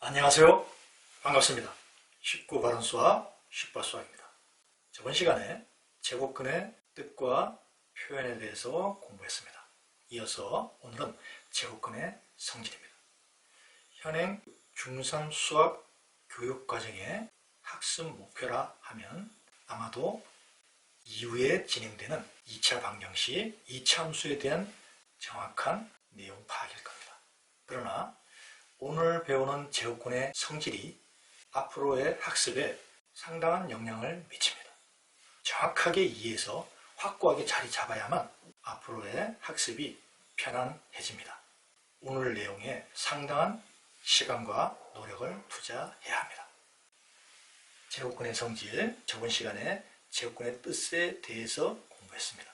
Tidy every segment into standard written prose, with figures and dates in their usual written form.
안녕하세요. 반갑습니다. 쉽고 바른 수학, 쉽바수학입니다. 저번 시간에 제곱근의 뜻과 표현에 대해서 공부했습니다. 이어서 오늘은 제곱근의 성질입니다. 현행 중3 수학 교육과정의 학습 목표라 하면 아마도 이후에 진행되는 2차 방정식, 2차 함수에 대한 정확한 내용 파악일 겁니다. 그러나 오늘 배우는 제곱근의 성질이 앞으로의 학습에 상당한 영향을 미칩니다. 정확하게 이해해서 확고하게 자리 잡아야만 앞으로의 학습이 편안해집니다. 오늘 내용에 상당한 시간과 노력을 투자해야 합니다. 제곱근의 성질, 저번 시간에 제곱근의 뜻에 대해서 공부했습니다.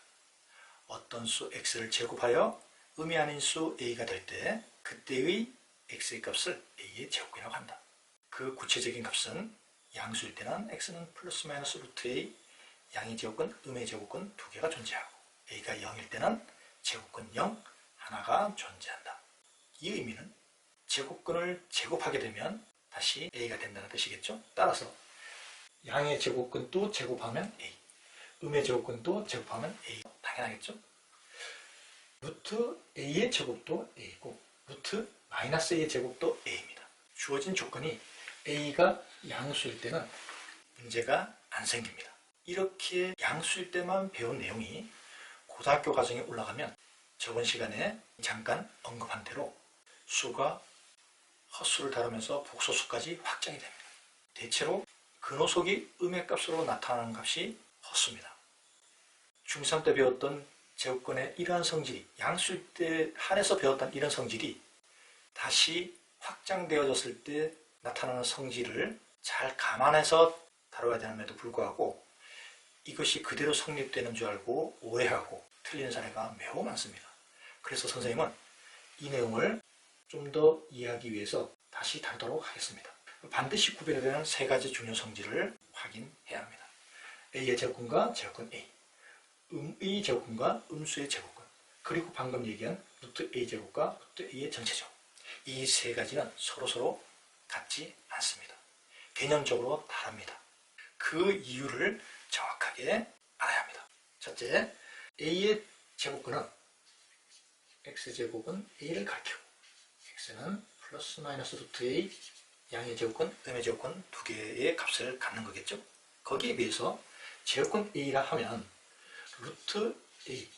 어떤 수 x를 제곱하여 의미 아닌 수 a가 될 때 그때의 x의 값을 a의 제곱근이라고 한다. 그 구체적인 값은 양수일 때는 x는 플러스 마이너스 루트 a, 양의 제곱근, 음의 제곱근 두 개가 존재하고 a가 0일 때는 제곱근 0, 하나가 존재한다. 이 의미는 제곱근을 제곱하게 되면 다시 a가 된다는 뜻이겠죠. 따라서 양의 제곱근도 제곱하면 a, 음의 제곱근도 제곱하면 a. 당연하겠죠. 루트 a의 제곱도 a고 루트 마이너스 a의 제곱도 a입니다. 주어진 조건이 a가 양수일 때는 문제가 안 생깁니다. 이렇게 양수일 때만 배운 내용이 고등학교 과정에 올라가면 저번 시간에 잠깐 언급한 대로 수가 헛수를 다루면서 복소수까지 확장이 됩니다. 대체로 근호속이 음의 값으로 나타나는 값이 헛수입니다. 중3 때 배웠던 제곱근의 이러한 성질이 양수일 때 한해서 배웠던 이런 성질이 다시 확장되어졌을 때 나타나는 성질을 잘 감안해서 다뤄야 되는데도 불구하고 이것이 그대로 성립되는 줄 알고 오해하고 틀리는 사례가 매우 많습니다. 그래서 선생님은 이 내용을 좀 더 이해하기 위해서 다시 다루도록 하겠습니다. 반드시 구별해야 되는 세 가지 중요 성질을 확인해야 합니다. a의 제곱근과 제곱근 a, 음의 제곱근과 음수의 제곱근, 그리고 방금 얘기한 루트 a 제곱과 루트 a의 전체 제곱. 이 세 가지는 서로 같지 않습니다. 개념적으로 다릅니다. 그 이유를 정확하게 알아야 합니다. 첫째, a의 제곱근은 x제곱은 a를 가리키고 x는 플러스 마이너스 루트 a, 양의 제곱근, 음의 제곱근 두 개의 값을 갖는 거겠죠. 거기에 비해서 제곱근 a라 하면 루트 a,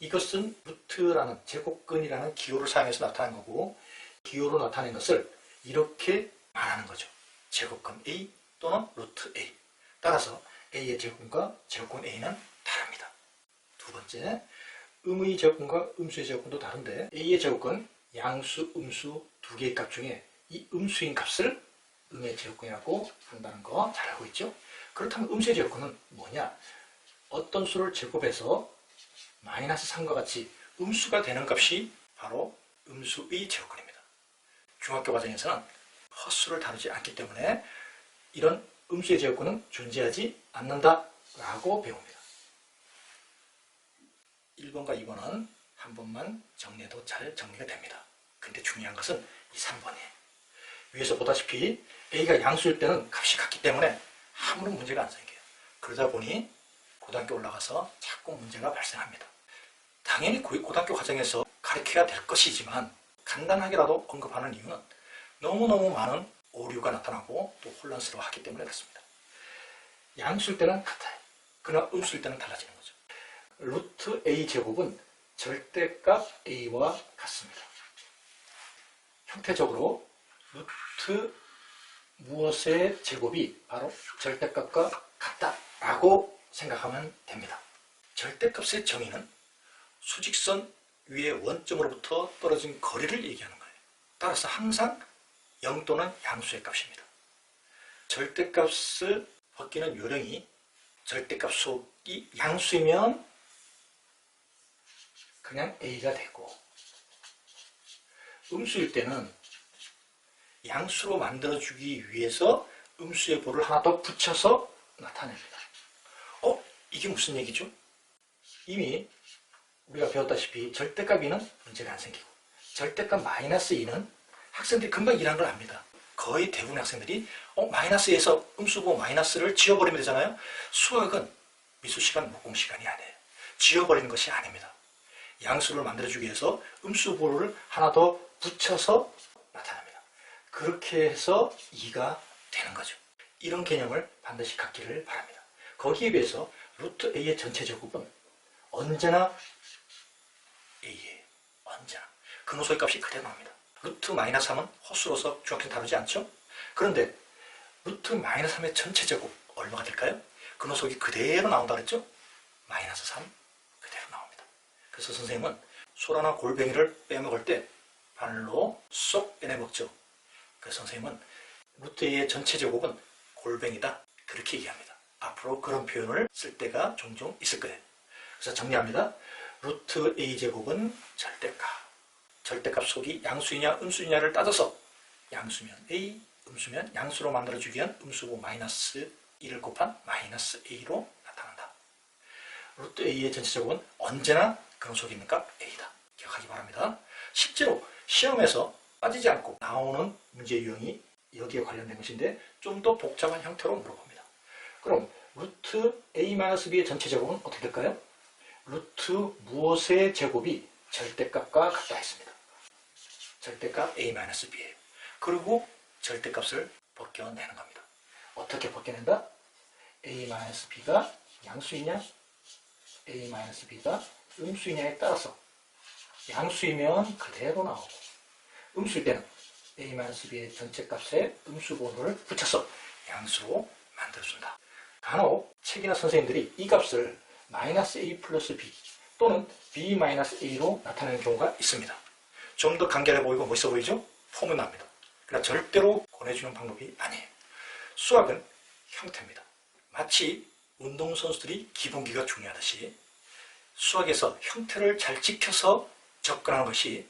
이것은 루트라는 제곱근이라는 기호를 사용해서 나타난 거고 기호로 나타낸 것을 이렇게 말하는 거죠. 제곱근 a 또는 루트 a. 따라서 a의 제곱근과 제곱근 a는 다릅니다. 두 번째, 음의 제곱근과 음수의 제곱근도 다른데 a의 제곱근, 양수, 음수 두 개의 값 중에 이 음수인 값을 음의 제곱근이라고 한다는 거 잘 알고 있죠? 그렇다면 음수의 제곱근은 뭐냐? 어떤 수를 제곱해서 마이너스 3과 같이 음수가 되는 값이 바로 음수의 제곱근입니다. 중학교 과정에서는 헛수를 다루지 않기 때문에 이런 음수의 제곱근은 존재하지 않는다라고 배웁니다. 1번과 2번은 한 번만 정리해도 잘 정리가 됩니다. 근데 중요한 것은 이 3번이에요. 위에서 보다시피 a가 양수일 때는 값이 같기 때문에 아무런 문제가 안 생겨요. 그러다 보니 고등학교 올라가서 자꾸 문제가 발생합니다. 당연히 고등학교 과정에서 가르쳐야 될 것이지만 간단하게라도 언급하는 이유는 너무너무 많은 오류가 나타나고 또 혼란스러워하기 때문에 그렇습니다. 양수일 때는 같아요. 그러나 음수일 때는 달라지는 거죠. 루트 a 제곱은 절대값 a와 같습니다. 형태적으로 루트 무엇의 제곱이 바로 절대값과 같다라고 생각하면 됩니다. 절대값의 정의는 수직선 위의 원점으로부터 떨어진 거리를 얘기하는 거예요. 따라서 항상 0 또는 양수의 값입니다. 절대값을 벗기는 요령이 절대값 속이 양수이면 그냥 a가 되고 음수일 때는 양수로 만들어주기 위해서 음수의 보를 하나 더 붙여서 나타냅니다. 이게 무슨 얘기죠? 이미 우리가 배웠다시피 절대값 2는 문제가 안 생기고 절대값 마이너스 2는 학생들이 금방 이해한 걸 압니다. 거의 대부분의 학생들이 마이너스에서 음수고 마이너스를 지워버리면 되잖아요. 수학은 미술시간, 목공시간이 아니에요. 지워버리는 것이 아닙니다. 양수를 만들어주기 위해서 음수보를 하나 더 붙여서 나타납니다. 그렇게 해서 2가 되는 거죠. 이런 개념을 반드시 갖기를 바랍니다. 거기에 비해서 루트 a의 전체 제곱은 언제나 a예요. 언제나. 근호소의 값이 그대로 나옵니다. 루트 마이너스 3은 허수로서 중학생 다루지 않죠? 그런데 루트 마이너스 3의 전체 제곱 얼마가 될까요? 근호속이 그대로 나온다 그랬죠? 마이너스 3 그대로 나옵니다. 그래서 선생님은 소라나 골뱅이를 빼먹을 때 바늘로 쏙 빼내먹죠. 그래서 선생님은 루트 a의 전체 제곱은 골뱅이다 그렇게 얘기합니다. 앞으로 그런 표현을 쓸 때가 종종 있을 거예요. 그래서 정리합니다. 루트 a 제곱은 절대값. 절대값 속이 양수이냐 음수이냐를 따져서 양수면 a, 음수면 양수로 만들어주기 위한 음수고 마이너스 1을 곱한 마이너스 a로 나타난다. 루트 a의 전체 제곱은 언제나 근호속입니까? a다. 기억하기 바랍니다. 실제로 시험에서 빠지지 않고 나오는 문제 유형이 여기에 관련된 것인데 좀 더 복잡한 형태로 물어봅니다. 그럼 루트 a-b의 전체 제곱은 어떻게 될까요? 루트 무엇의 제곱이 절대값과 같다 했습니다. 절대값 a-b예요. 그리고 절대값을 벗겨내는 겁니다. 어떻게 벗겨낸다? a-b가 양수이냐 a-b가 음수이냐에 따라서 양수이면 그대로 나오고 음수일 때는 a-b의 전체값에 음수번호를 붙여서 양수로 만들어준다. 간혹 책이나 선생님들이 이 값을 마이너스 a 플러스 b 또는 b 마이너스 a로 나타내는 경우가 있습니다. 좀 더 간결해 보이고 멋있어 보이죠? 폼은 납니다. 그러나 절대로 권해주는 방법이 아니에요. 수학은 형태입니다. 마치 운동선수들이 기본기가 중요하듯이 수학에서 형태를 잘 지켜서 접근하는 것이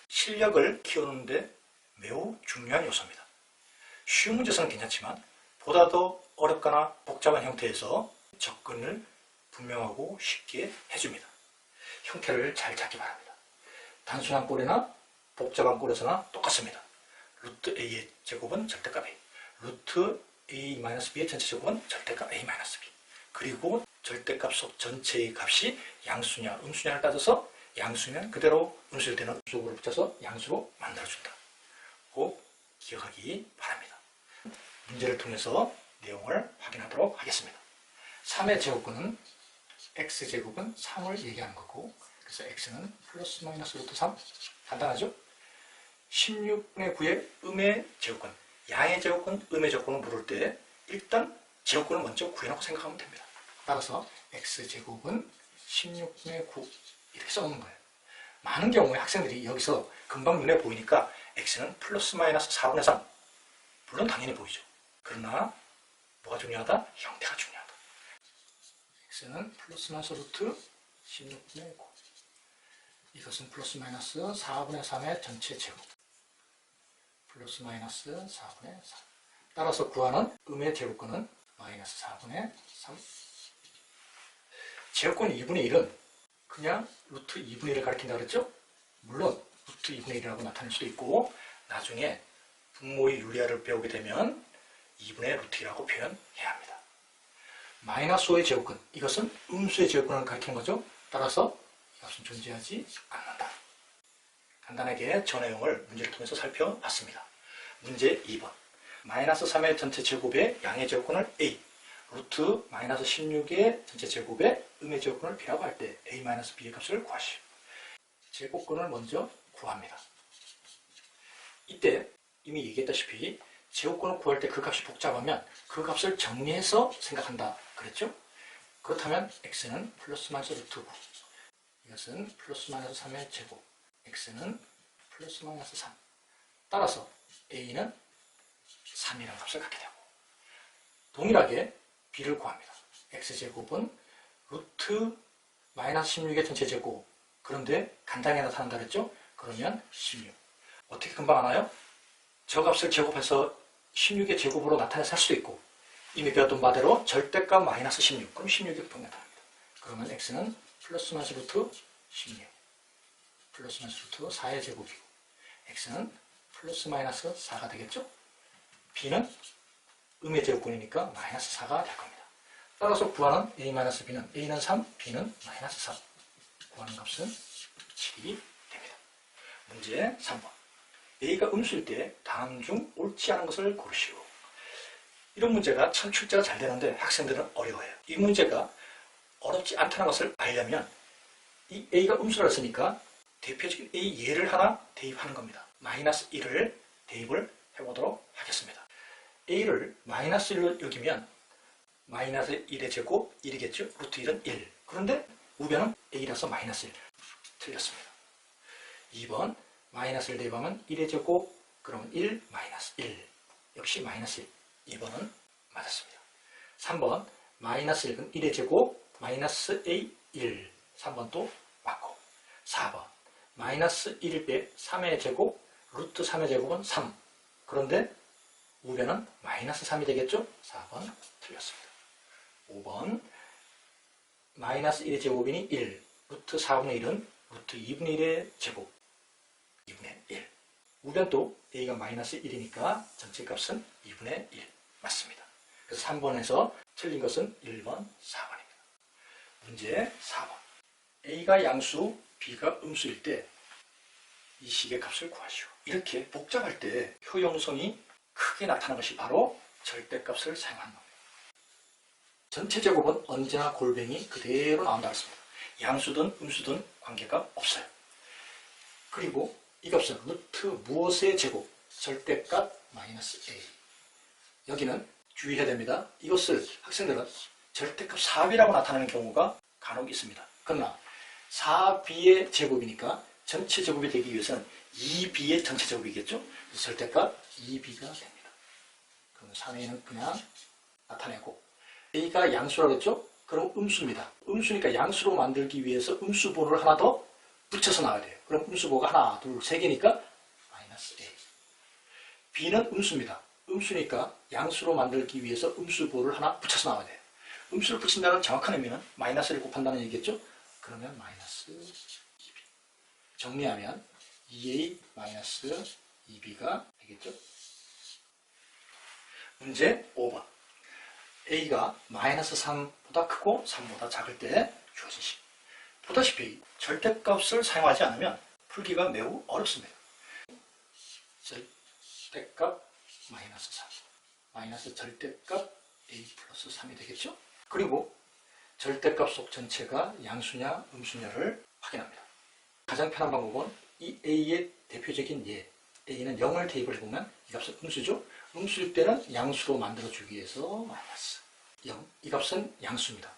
실력을 키우는데 매우 중요한 요소입니다. 쉬운 문제에서는 괜찮지만 보다 더 어렵거나 복잡한 형태에서 접근을 분명하고 쉽게 해줍니다. 형태를 잘 잡기 바랍니다. 단순한 꼴이나 복잡한 꼴에서나 똑같습니다. 루트 a의 제곱은 절대값 a, 루트 a-b의 전체 제곱은 절대값 a-b. 그리고 절대값 속 전체의 값이 양수냐 음수냐를 따져서 양수면 그대로 음수일 때는 음수를 붙여서 양수로 만들어준다. 꼭 기억하기 바랍니다. 문제를 통해서 내용을 확인하도록 하겠습니다. 3의 제곱근은 x제곱은 3을 얘기하는 거고 그래서 x는 플러스 마이너스 루트 3 간단하죠? 16분의 9의 음의 제곱근 양의 제곱근, 음의 제곱근을 물을 때 일단 제곱근을 먼저 구해놓고 생각하면 됩니다. 따라서 x제곱은 16분의 9 이렇게 써놓는 거예요. 많은 경우에 학생들이 여기서 금방 눈에 보이니까 x는 플러스 마이너스 4분의 3 물론 당연히 보이죠. 그러나 뭐가 중요하다? 형태가 중요하다. x는 플러스 마이너스 루트 16분의 9 이것은 플러스 마이너스 4분의 3의 전체 제곱 플러스 마이너스 4분의 3 따라서 구하는 음의 제곱근은 마이너스 4분의 3 제곱근 2분의 1은 그냥 루트 2분의 1을 가리킨다 그랬죠? 물론 루트 2분의 1이라고 나타낼 수도 있고 나중에 분모의 유리화를 배우게 되면 2분의 루트 1이라고 표현해야 합니다. 마이너스 5의 제곱근 이것은 음수의 제곱근을 가리키는 거죠. 따라서 이것은 존재하지 않는다. 간단하게 저 내용을 문제를 통해서 살펴봤습니다. 문제 2번 마이너스 3의 전체 제곱의 양의 제곱근을 a 루트 마이너스 16의 전체 제곱의 음의 제곱근을 b라고 할 때 a-b의 값을 구하시오. 제곱근을 먼저 구합니다. 이때 이미 얘기했다시피 제곱근을 구할 때 그 값이 복잡하면 그 값을 정리해서 생각한다 그랬죠? 그렇다면 x는 플러스 마이너스 루트 9 이것은 플러스 마이너스 3의 제곱 x는 플러스 마이너스 3 따라서 a는 3이라는 값을 갖게 되고 동일하게 b를 구합니다. x제곱은 루트 마이너스 16의 전체 제곱 그런데 간단하게 나타난다 그랬죠? 그러면 16 어떻게 금방 하나요? 저 값을 제곱해서 16의 제곱으로 나타내서 할 수도 있고 이미 배웠던 바대로 절대값 마이너스 16 그럼 16이 보통 나타납니다. 그러면 x는 플러스 마이너스 루트 16 플러스 마이너스 루트 4의 제곱이고 x는 플러스 마이너스 4가 되겠죠? b는 음의 제곱근이니까 마이너스 4가 될 겁니다. 따라서 구하는 a-b는 a는 3, b는 마이너스 3. 구하는 값은 7이 됩니다. 문제 3번. a가 음수일 때 다음 중 옳지 않은 것을 고르시오. 이런 문제가 참 출제가 잘 되는데 학생들은 어려워해요. 이 문제가 어렵지 않다는 것을 알려면 이 a가 음수라 했으니까 대표적인 a 예를 하나 대입하는 겁니다. 마이너스 1을 대입을 해보도록 하겠습니다. a를 마이너스 1로 여기면 마이너스 1의 제곱 1이겠죠? 루트 1은 1. 그런데 우변은 a라서 마이너스 1. 틀렸습니다. 2번 마이너스 1 대입하면 1의 제곱 그러면 1 마이너스 1. 역시 마이너스 1. 2번은 맞았습니다. 3번 마이너스 1은 1의 제곱 마이너스 a 1. 3번도 맞고 4번 마이너스 1일 때 3의 제곱 루트 3의 제곱은 3. 그런데 우변은 마이너스 3이 되겠죠? 4번 틀렸습니다. 5번 마이너스 1의 제곱이니 1. 루트 4분의 1은 루트 2분의 1의 제곱 2분의 1. 우변도 a가 마이너스 1이니까 전체 값은 2분의 1 맞습니다. 그래서 3번에서 틀린 것은 1번, 4번입니다. 문제 4번. a가 양수, b가 음수일 때 이 식의 값을 구하시오. 이렇게 복잡할 때 효용성이 크게 나타나는 것이 바로 절대값을 사용하는 겁니다. 전체 제곱은 언제나 골뱅이 그대로 나온다고 했습니다. 양수든 음수든 관계가 없어요. 그리고 이 값은 루트 무엇의 제곱, 절대값 마이너스 a. 여기는 주의해야 됩니다. 이것을 학생들은 절대값 4b라고 나타내는 경우가 간혹 있습니다. 그러나 4b의 제곱이니까 전체 제곱이 되기 위해서는 2b의 전체 제곱이겠죠? 그래서 절대값 2b가 됩니다. 그럼 3a는 그냥 나타내고 a가 양수라고 했죠? 그럼 음수입니다. 음수니까 양수로 만들기 위해서 음수번호를 하나 더 붙여서 나와야 돼요. 그럼 음수번호가 하나, 둘, 세 개니까 마이너스 a. b는 음수입니다. 음수니까 양수로 만들기 위해서 음수번호를 하나 붙여서 나와야 돼요. 음수를 붙인다는 정확한 의미는 마이너스를 곱한다는 얘기겠죠? 그러면 마이너스 2b. 정리하면 2a 마이너스 2b가 되겠죠? 문제 5번. a가 마이너스 3보다 크고 3보다 작을 때 주어진 식. 보다시피 절대값을 사용하지 않으면 풀기가 매우 어렵습니다. 절대값 마이너스 3. 마이너스 절대값 a 플러스 3이 되겠죠? 그리고 절대값 속 전체가 양수냐 음수냐를 확인합니다. 가장 편한 방법은 이 a의 대표적인 예, a는 0을 대입을 해보면 이 값은 음수죠? 음수일 때는 양수로 만들어주기 위해서 마이너스 0. 이 값은 양수입니다.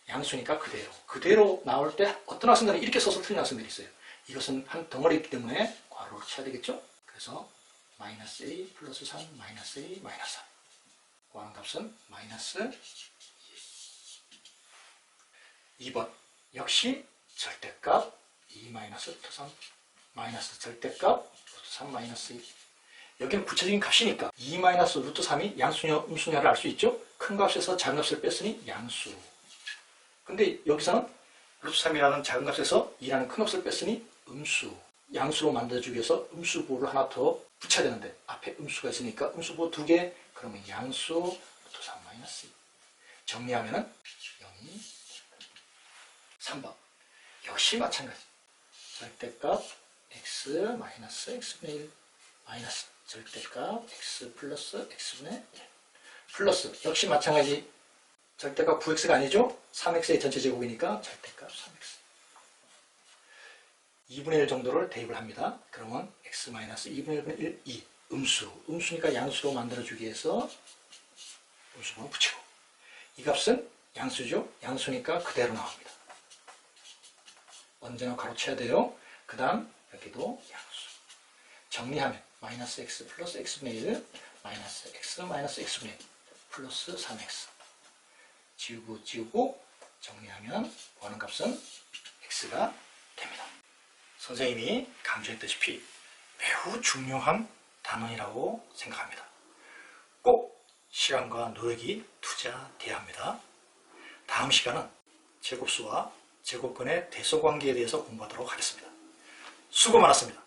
양수니까 그대로 나올 때 어떤 학생들은 이렇게 써서 틀린 학생들이 있어요. 이것은 한 덩어리이기 때문에 괄호를 쳐야 되겠죠? 그래서 마이너스 a 플러스 3 마이너스 a 마이너스 3. 구하는 값은 마이너스 2번. 역시 절대값 2 마이너스 루트 3 마이너스 절대값 루트 3 마이너스 2. 여기는 구체적인 값이니까 2 마이너스 루트 3이 양수냐 음수냐를 알 수 있죠? 큰 값에서 작은 값을 뺐으니 양수. 근데 여기서는 루트 3이라는 작은 값에서 2라는 큰 값을 뺐으니 음수. 양수로 만들어주기 위해서 음수보를 하나 더 붙여야 되는데 앞에 음수가 있으니까 음수보 2개. 그러면 양수 루트 3 마이너스 2. 정리하면은 0이 3번. 역시 마찬가지. 절대값 x 마이너스 x분의 1 마이너스 절대값 x 플러스 x분의 1 플러스 역시 마찬가지. 절대값 9x가 아니죠? 3x의 전체 제곱이니까 절대값 3x 2분의 1 정도를 대입을 합니다. 그러면 x 마이너스 2분의 1, 2 음수니까 양수로 만들어주기 위해서 음수번호 붙이고 이 값은 양수죠? 양수니까 그대로 나옵니다. 언제나 가로쳐야 돼요. 그 다음 여기도 양수. 정리하면 마이너스 x 플러스 x분의 1 마이너스 x 마이너스 x분의 1 플러스 3x 지우고 정리하면 구하는 값은 x가 됩니다. 선생님이 강조했다시피 매우 중요한 단원이라고 생각합니다. 꼭 시간과 노력이 투자돼야 합니다. 다음 시간은 제곱수와 제곱근의 대소관계에 대해서 공부하도록 하겠습니다. 수고 많았습니다.